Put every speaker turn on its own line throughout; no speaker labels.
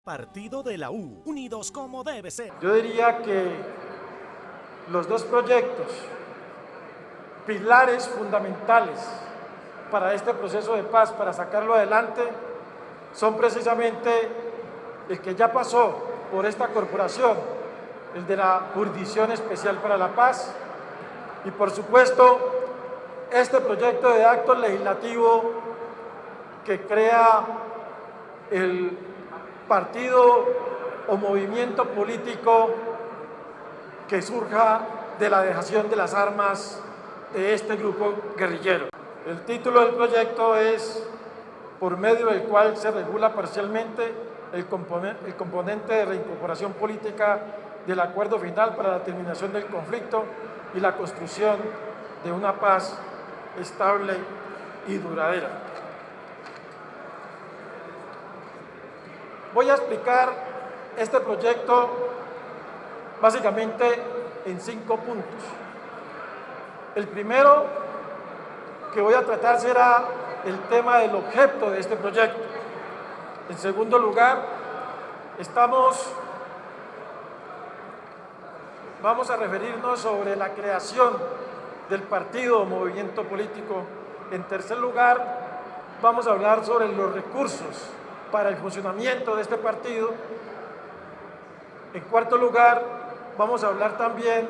Partido de la U, unidos como debe ser.
Yo diría que los dos proyectos, pilares fundamentales para este proceso de paz, para sacarlo adelante, son precisamente el que ya pasó por esta corporación, el de la Jurisdicción Especial para la Paz, y por supuesto este proyecto de acto legislativo que crea el partido o movimiento político que surja de la dejación de las armas de este grupo guerrillero. El título del proyecto es por medio del cual se regula parcialmente el componente de reincorporación política del acuerdo final para la terminación del conflicto y la construcción de una paz estable y duradera. Voy a explicar este proyecto básicamente en 5 puntos. El primero que voy a tratar será el tema del objeto de este proyecto. En segundo lugar, vamos a referirnos sobre la creación del partido o movimiento político. En tercer lugar, vamos a hablar sobre los recursos para el funcionamiento de este partido. En cuarto lugar, vamos a hablar también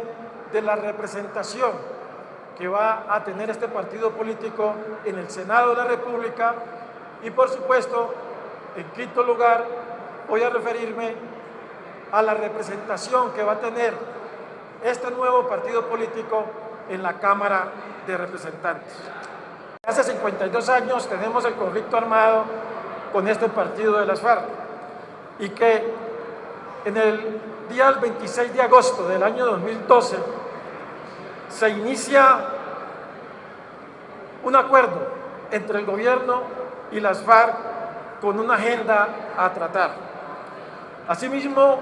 de la representación que va a tener este partido político en el Senado de la República y, por supuesto, en quinto lugar, voy a referirme a la representación que va a tener este nuevo partido político en la Cámara de Representantes. Hace 52 años tenemos el conflicto armado con este partido de las FARC y que en el día 26 de agosto del año 2012 se inicia un acuerdo entre el gobierno y las FARC con una agenda a tratar. Asimismo,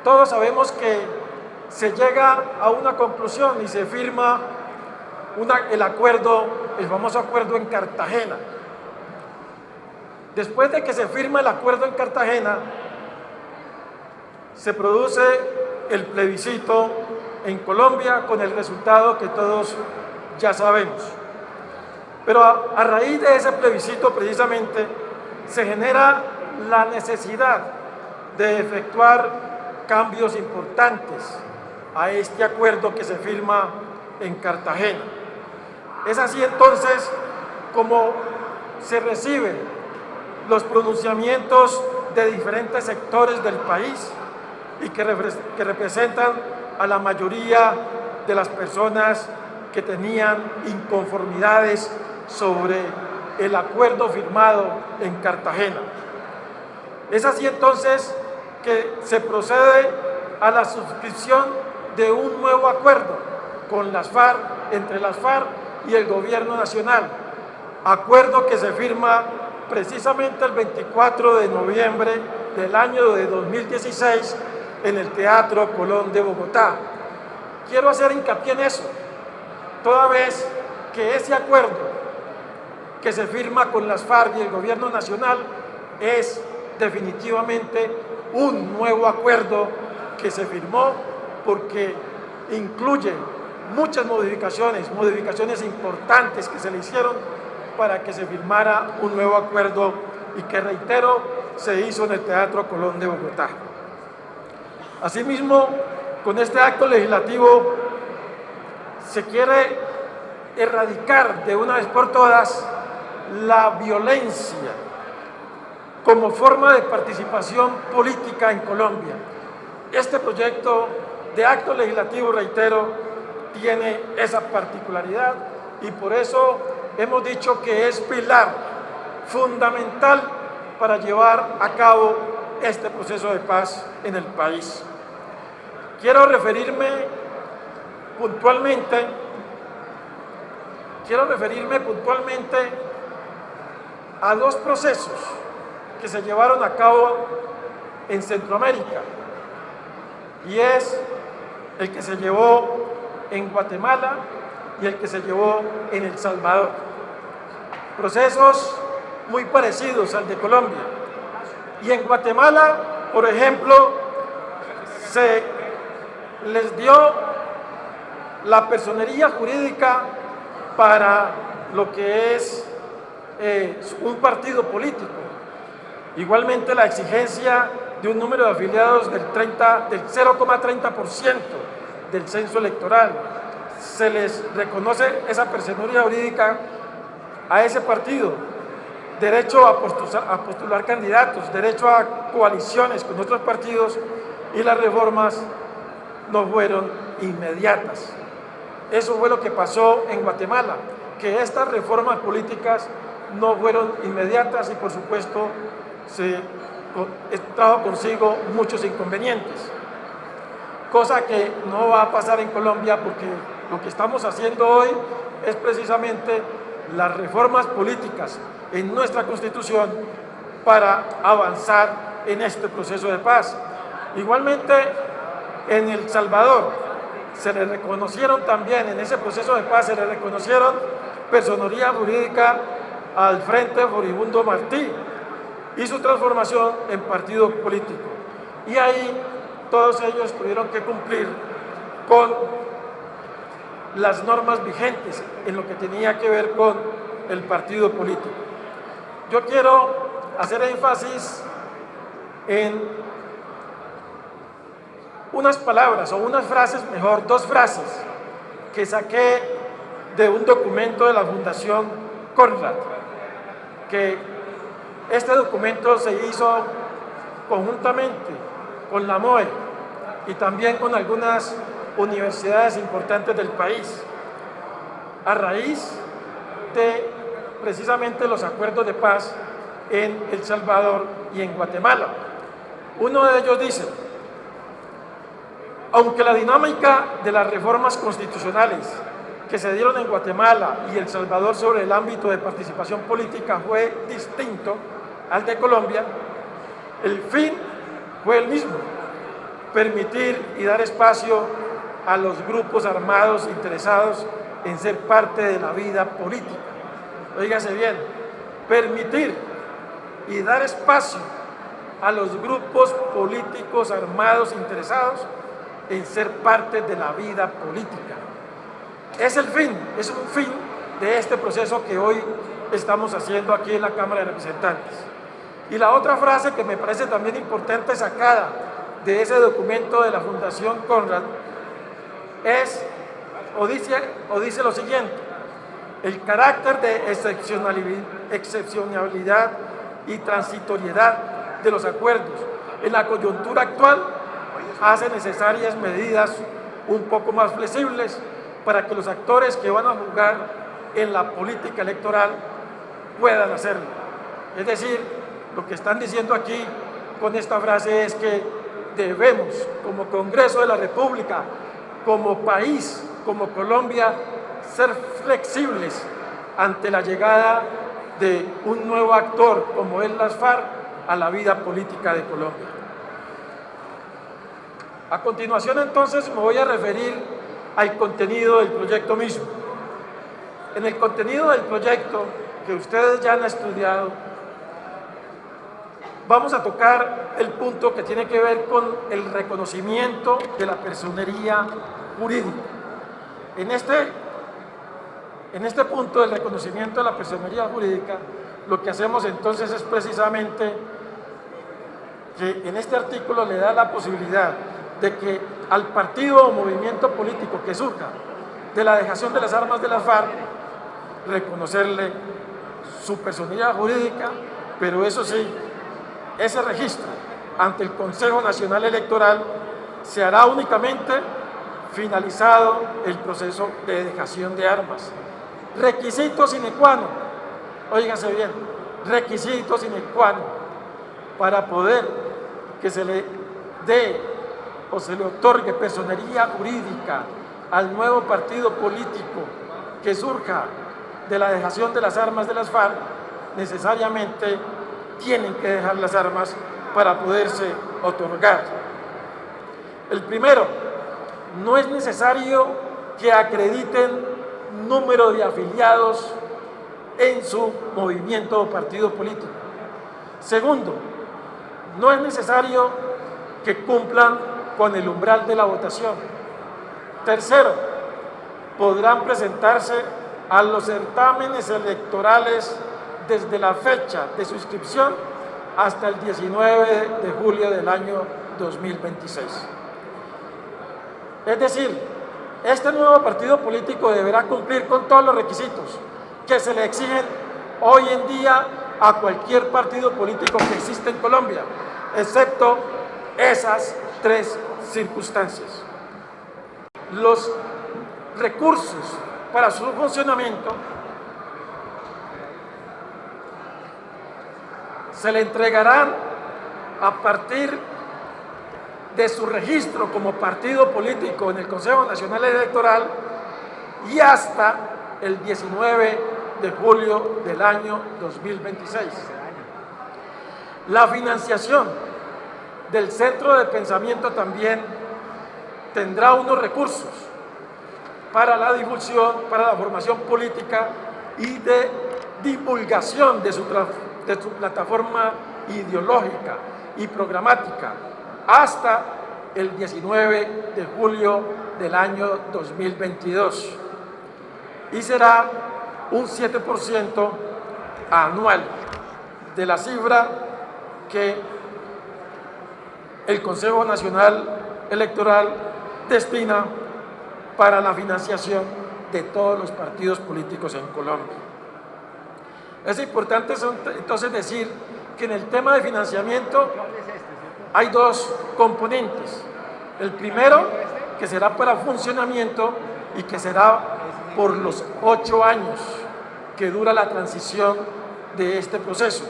todos sabemos que se llega a una conclusión y se firma el famoso acuerdo en Cartagena. Después de que se firma el acuerdo en Cartagena, se produce el plebiscito en Colombia con el resultado que todos ya sabemos. Pero a raíz de ese plebiscito precisamente se genera la necesidad de efectuar cambios importantes a este acuerdo que se firma en Cartagena. Es así entonces como se reciben los pronunciamientos de diferentes sectores del país y que representan a la mayoría de las personas que tenían inconformidades sobre el acuerdo firmado en Cartagena. Es así entonces que se procede a la suscripción de un nuevo acuerdo con las FARC, entre las FARC y el gobierno nacional, acuerdo que se firma precisamente el 24 de noviembre del año de 2016 en el Teatro Colón de Bogotá. Quiero hacer hincapié en eso, toda vez que ese acuerdo que se firma con las FARC y el gobierno nacional es definitivamente un nuevo acuerdo que se firmó porque incluye muchas modificaciones importantes que se le hicieron para que se firmara un nuevo acuerdo y que, reitero, se hizo en el Teatro Colón de Bogotá. Asimismo, con este acto legislativo se quiere erradicar de una vez por todas la violencia como forma de participación política en Colombia. Este proyecto de acto legislativo, reitero, tiene esa particularidad y por eso hemos dicho que es pilar fundamental para llevar a cabo este proceso de paz en el país. Quiero referirme puntualmente a dos procesos que se llevaron a cabo en Centroamérica, y es el que se llevó en Guatemala y el que se llevó en El Salvador. Procesos muy parecidos al de Colombia. Y en Guatemala Por ejemplo, se les dio la personería jurídica para lo que es un partido político. Igualmente la exigencia de un número de afiliados del 0,30% del censo electoral. Se les reconoce esa personería jurídica a ese partido, derecho a postular candidatos, derecho a coaliciones con otros partidos, y las reformas no fueron inmediatas. Eso fue lo que pasó en Guatemala, que estas reformas políticas no fueron inmediatas y por supuesto trajo consigo muchos inconvenientes, cosa que no va a pasar en Colombia, porque lo que estamos haciendo hoy es precisamente las reformas políticas en nuestra Constitución para avanzar en este proceso de paz. Igualmente, en El Salvador se le reconocieron también, en ese proceso de paz, se le reconocieron personería jurídica al Frente Furibundo Martí y su transformación en partido político. Y ahí todos ellos tuvieron que cumplir con las normas vigentes en lo que tenía que ver con el partido político. Yo quiero hacer énfasis en unas palabras o unas frases, mejor, dos frases que saqué de un documento de la Fundación Conrad, que este documento se hizo conjuntamente con la MOE y también con algunas universidades importantes del país, a raíz de precisamente los acuerdos de paz en El Salvador y en Guatemala. Uno de ellos dice: aunque la dinámica de las reformas constitucionales que se dieron en Guatemala y El Salvador sobre el ámbito de participación política fue distinto al de Colombia, el fin fue el mismo: permitir y dar espacio a los grupos armados interesados en ser parte de la vida política. Óigase bien, permitir y dar espacio a los grupos políticos armados interesados en ser parte de la vida política. Es el fin, es un fin de este proceso que hoy estamos haciendo aquí en la Cámara de Representantes. Y la otra frase que me parece también importante, sacada de ese documento de la Fundación Conrad, es, o dice lo siguiente: el carácter de excepcionalidad y transitoriedad de los acuerdos en la coyuntura actual hace necesarias medidas un poco más flexibles para que los actores que van a jugar en la política electoral puedan hacerlo. Es decir, lo que están diciendo aquí con esta frase es que debemos, como Congreso de la República, como país, como Colombia, ser flexibles ante la llegada de un nuevo actor como es las FARC a la vida política de Colombia. A continuación, entonces, me voy a referir al contenido del proyecto mismo. En el contenido del proyecto, que ustedes ya han estudiado, vamos a tocar el punto que tiene que ver con el reconocimiento de la personería jurídica. En este punto del reconocimiento de la personería jurídica, lo que hacemos entonces es precisamente que en este artículo le da la posibilidad de que al partido o movimiento político que surja de la dejación de las armas de la FARC, reconocerle su personería jurídica, pero eso sí, ese registro ante el Consejo Nacional Electoral se hará únicamente finalizado el proceso de dejación de armas. Requisito sine qua non, óigase bien, requisito sine qua non para poder que se le dé o se le otorgue personería jurídica al nuevo partido político que surja de la dejación de las armas de las FARC, necesariamente tienen que dejar las armas para poderse otorgar. El primero, no es necesario que acrediten número de afiliados en su movimiento o partido político. Segundo, no es necesario que cumplan con el umbral de la votación. Tercero, podrán presentarse a los certámenes electorales desde la fecha de su inscripción hasta el 19 de julio del año 2026. Es decir, este nuevo partido político deberá cumplir con todos los requisitos que se le exigen hoy en día a cualquier partido político que existe en Colombia, excepto esas tres circunstancias. Los recursos para su funcionamiento se le entregarán a partir de su registro como partido político en el Consejo Nacional Electoral y hasta el 19 de julio del año 2026. La financiación del Centro de Pensamiento también tendrá unos recursos para la difusión, para la formación política y de divulgación de su plataforma ideológica y programática hasta el 19 de julio del año 2022 y será un 7% anual de la cifra que el Consejo Nacional Electoral destina para la financiación de todos los partidos políticos en Colombia. Es importante entonces decir que en el tema de financiamiento hay dos componentes. El primero, que será para funcionamiento y que será por los 8 años que dura la transición de este proceso.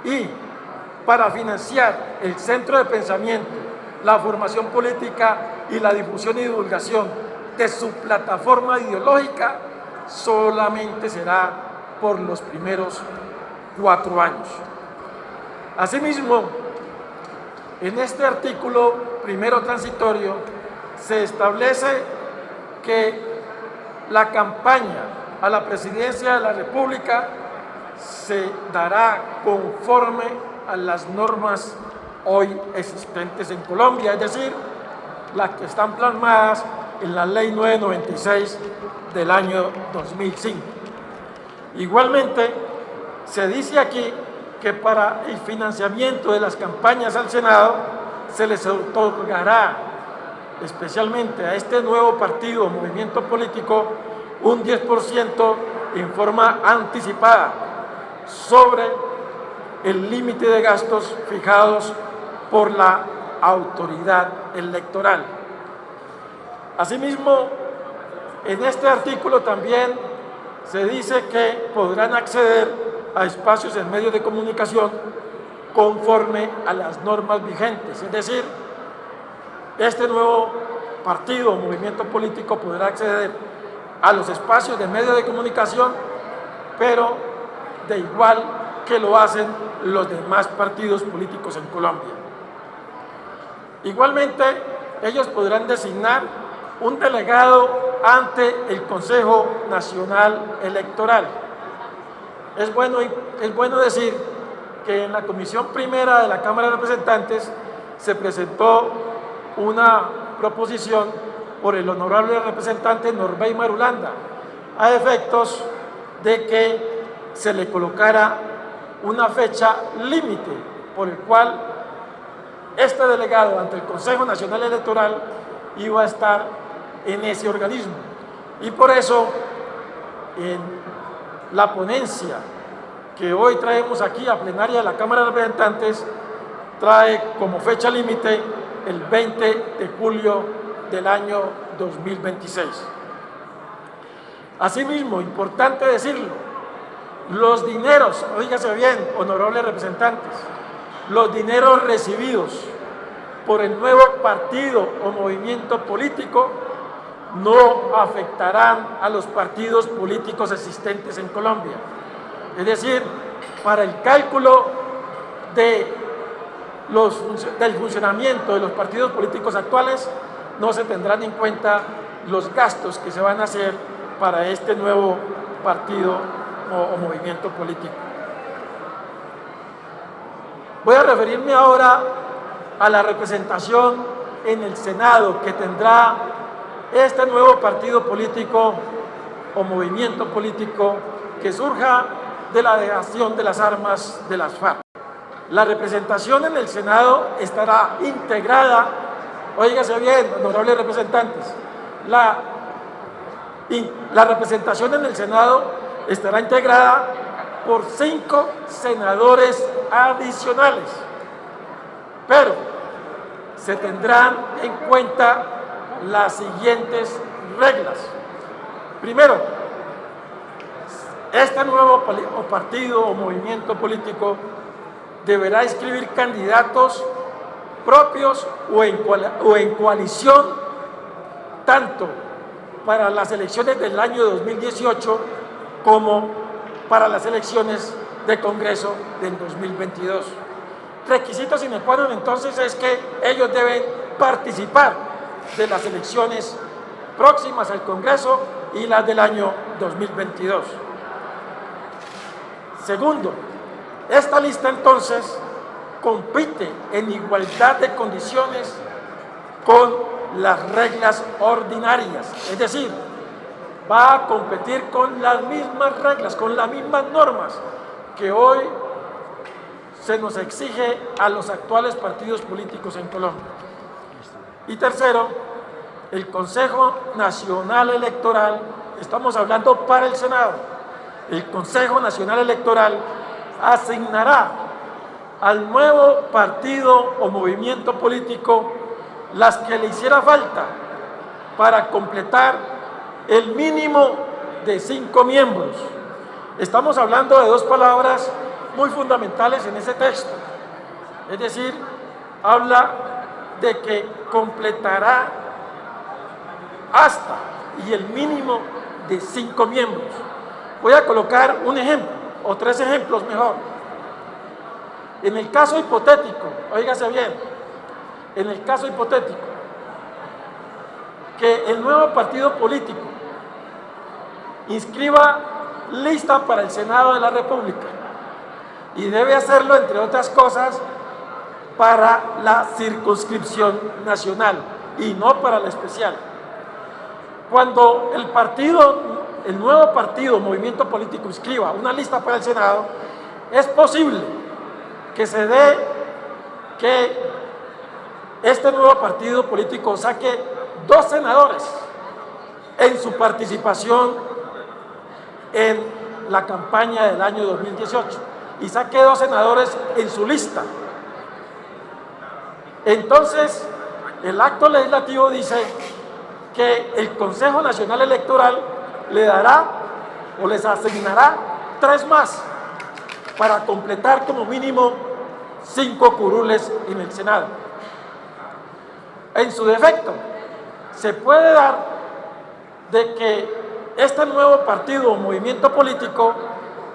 Y para financiar el Centro de Pensamiento, la formación política y la difusión y divulgación de su plataforma ideológica, solamente será por los primeros 4 años. Asimismo, en este artículo primero transitorio se establece que la campaña a la presidencia de la República se dará conforme a las normas hoy existentes en Colombia, es decir, las que están plasmadas en la Ley 996 del año 2005. Igualmente, se dice aquí que para el financiamiento de las campañas al Senado se les otorgará especialmente a este nuevo partido o movimiento político un 10% en forma anticipada sobre el límite de gastos fijados por la autoridad electoral. Asimismo, en este artículo también se dice que podrán acceder a espacios en medios de comunicación conforme a las normas vigentes, es decir, este nuevo partido o movimiento político podrá acceder a los espacios de medios de comunicación, pero de igual que lo hacen los demás partidos políticos en Colombia. Igualmente, ellos podrán designar un delegado ante el Consejo Nacional Electoral. Es bueno decir que en la Comisión Primera de la Cámara de Representantes se presentó una proposición por el honorable representante Norbey Marulanda a efectos de que se le colocara una fecha límite por el cual este delegado ante el Consejo Nacional Electoral iba a estar en ese organismo. Y por eso, en la ponencia que hoy traemos aquí a plenaria de la Cámara de Representantes, trae como fecha límite el 20 de julio del año 2026. Asimismo, importante decirlo, los dineros, oígase bien, honorables representantes, los dineros recibidos por el nuevo partido o movimiento político no afectarán a los partidos políticos existentes en Colombia. Es decir, para el cálculo del funcionamiento de los partidos políticos actuales no se tendrán en cuenta los gastos que se van a hacer para este nuevo partido o movimiento político. Voy a referirme ahora a la representación en el Senado que tendrá este nuevo partido político o movimiento político que surja de la dejación de las armas de las FARC. La representación en el Senado estará integrada, óigase bien, honorables representantes, la representación en el Senado estará integrada por 5 senadores adicionales, pero se tendrán en cuenta las siguientes reglas. Primero, este nuevo partido o movimiento político deberá inscribir candidatos propios o en coalición, tanto para las elecciones del año 2018 como para las elecciones de Congreso del 2022. Requisito sine qua non entonces es que ellos deben participar de las elecciones próximas al Congreso y las del año 2022. Segundo, esta lista entonces compite en igualdad de condiciones con las reglas ordinarias, es decir, va a competir con las mismas reglas, con las mismas normas que hoy se nos exige a los actuales partidos políticos en Colombia. Y tercero, el Consejo Nacional Electoral, estamos hablando para el Senado, el Consejo Nacional Electoral asignará al nuevo partido o movimiento político las que le hiciera falta para completar el mínimo de 5 miembros. Estamos hablando de 2 palabras muy fundamentales en ese texto, es decir, habla de que completará hasta y el mínimo de 5 miembros. Voy a colocar un ejemplo, o 3 ejemplos mejor. En el caso hipotético, óigase bien, en el caso hipotético, que el nuevo partido político inscriba lista para el Senado de la República y debe hacerlo, entre otras cosas, para la circunscripción nacional y no para la especial. Cuando el nuevo partido, movimiento político, inscriba una lista para el Senado, es posible que se dé que este nuevo partido político saque 2 senadores en su participación en la campaña del año 2018 y saque 2 senadores en su lista. Entonces, el acto legislativo dice que el Consejo Nacional Electoral le dará o les asignará 3 más para completar como mínimo 5 curules en el Senado. En su defecto, se puede dar de que este nuevo partido o movimiento político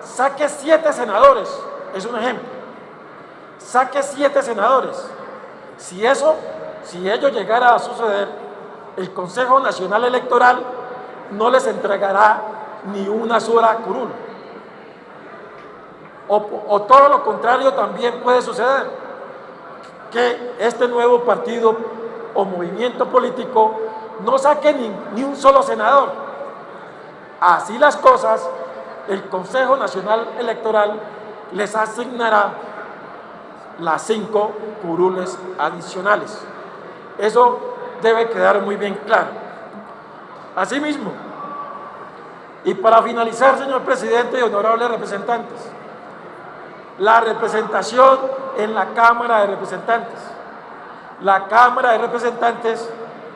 saque 7 senadores, es un ejemplo, saque 7 senadores. Si ello llegara a suceder, el Consejo Nacional Electoral no les entregará ni una sola curul. O todo lo contrario también puede suceder, que este nuevo partido o movimiento político no saque ni un solo senador. Así las cosas, el Consejo Nacional Electoral les asignará las 5 curules adicionales. Eso debe quedar muy bien claro. Asimismo, y para finalizar, señor presidente y honorables representantes, la representación en la Cámara de Representantes. La Cámara de Representantes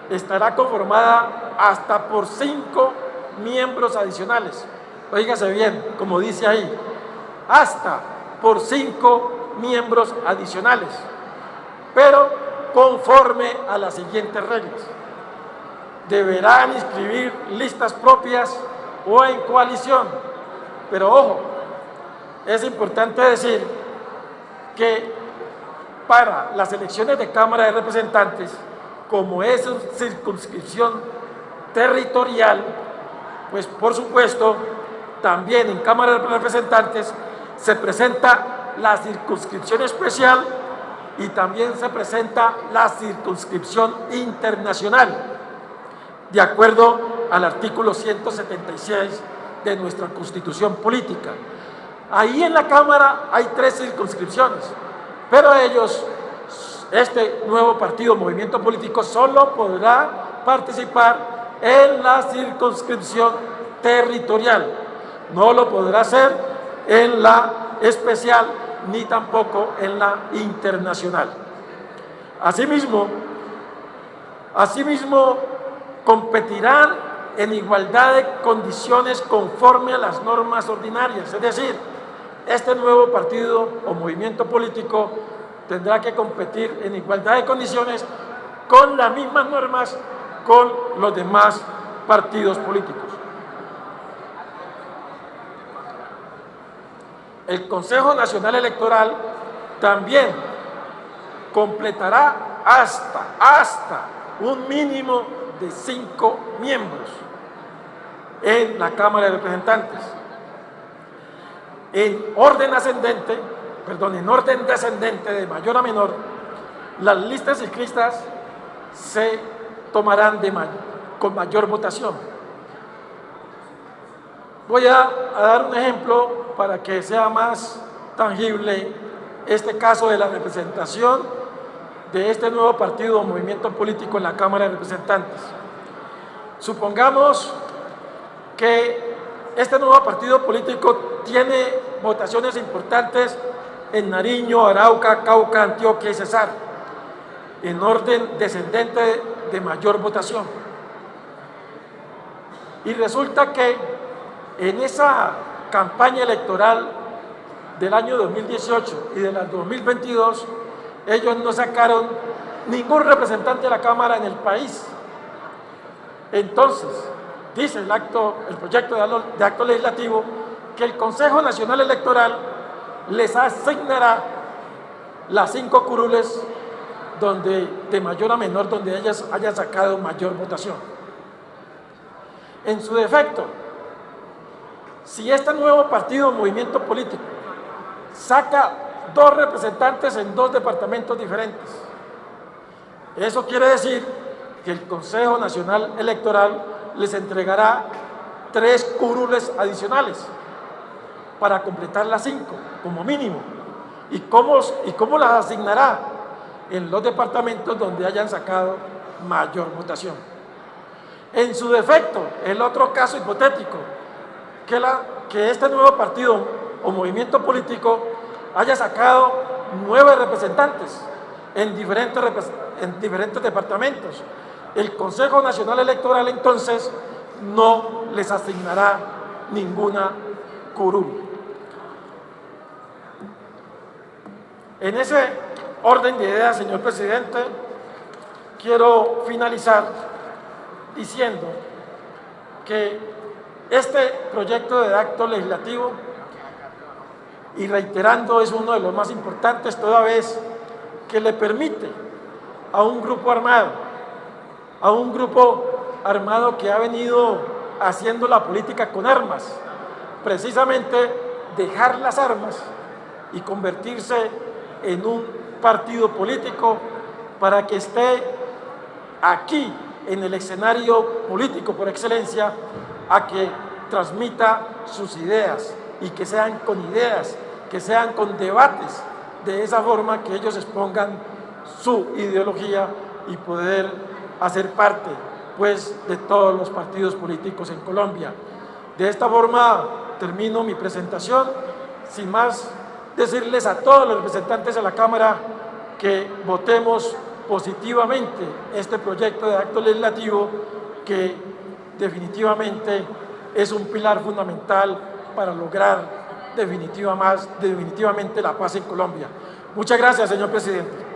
estará conformada hasta por 5 miembros adicionales. Óigase bien, como dice ahí, hasta por 5 miembros adicionales, pero conforme a las siguientes reglas. Deberán inscribir listas propias o en coalición, pero ojo, es importante decir que para las elecciones de Cámara de Representantes, como es circunscripción territorial, pues por supuesto, también en Cámara de Representantes se presenta la circunscripción especial y también se presenta la circunscripción internacional, de acuerdo al artículo 176 de nuestra Constitución Política. Ahí en la Cámara hay 3 circunscripciones, pero este nuevo partido, movimiento político, solo podrá participar en la circunscripción territorial, no lo podrá hacer en la especial ni tampoco en la internacional. Asimismo, competirán en igualdad de condiciones conforme a las normas ordinarias, es decir, este nuevo partido o movimiento político tendrá que competir en igualdad de condiciones con las mismas normas con los demás partidos políticos. El Consejo Nacional Electoral también completará hasta un mínimo de 5 miembros en la Cámara de Representantes. En orden descendente de mayor a menor, las listas inscritas se tomarán con mayor votación. Voy a dar un ejemplo para que sea más tangible este caso de la representación de este nuevo partido o movimiento político en la Cámara de Representantes. Supongamos que este nuevo partido político tiene votaciones importantes en Nariño, Arauca, Cauca, Antioquia y Cesar, en orden descendente de mayor votación. Y resulta que en esa campaña electoral del año 2018 y de la 2022, ellos no sacaron ningún representante de la Cámara en el país. Entonces, dice el proyecto de acto legislativo que el Consejo Nacional Electoral les asignará las 5 curules de mayor a menor, donde ellas hayan sacado mayor votación. En su defecto, si este nuevo partido o movimiento político saca 2 representantes en 2 departamentos diferentes, eso quiere decir que el Consejo Nacional Electoral les entregará 3 curules adicionales para completar las 5 como mínimo. ¿Y cómo las asignará? En los departamentos donde hayan sacado mayor votación. En su defecto, el otro caso hipotético, que este nuevo partido o movimiento político haya sacado 9 representantes en diferentes departamentos, el Consejo Nacional Electoral entonces no les asignará ninguna curul. En ese orden de ideas, señor presidente, quiero finalizar diciendo que este proyecto de acto legislativo, y reiterando, es uno de los más importantes, toda vez que le permite a un grupo armado que ha venido haciendo la política con armas, precisamente dejar las armas y convertirse en un partido político para que esté aquí en el escenario político por excelencia, a que transmita sus ideas y que sean con ideas, que sean con debates, de esa forma que ellos expongan su ideología y poder hacer parte pues de todos los partidos políticos en Colombia. De esta forma termino mi presentación, sin más decirles a todos los representantes de la Cámara que votemos positivamente este proyecto de acto legislativo, que definitivamente es un pilar fundamental para lograr definitivamente la paz en Colombia. Muchas gracias, señor presidente.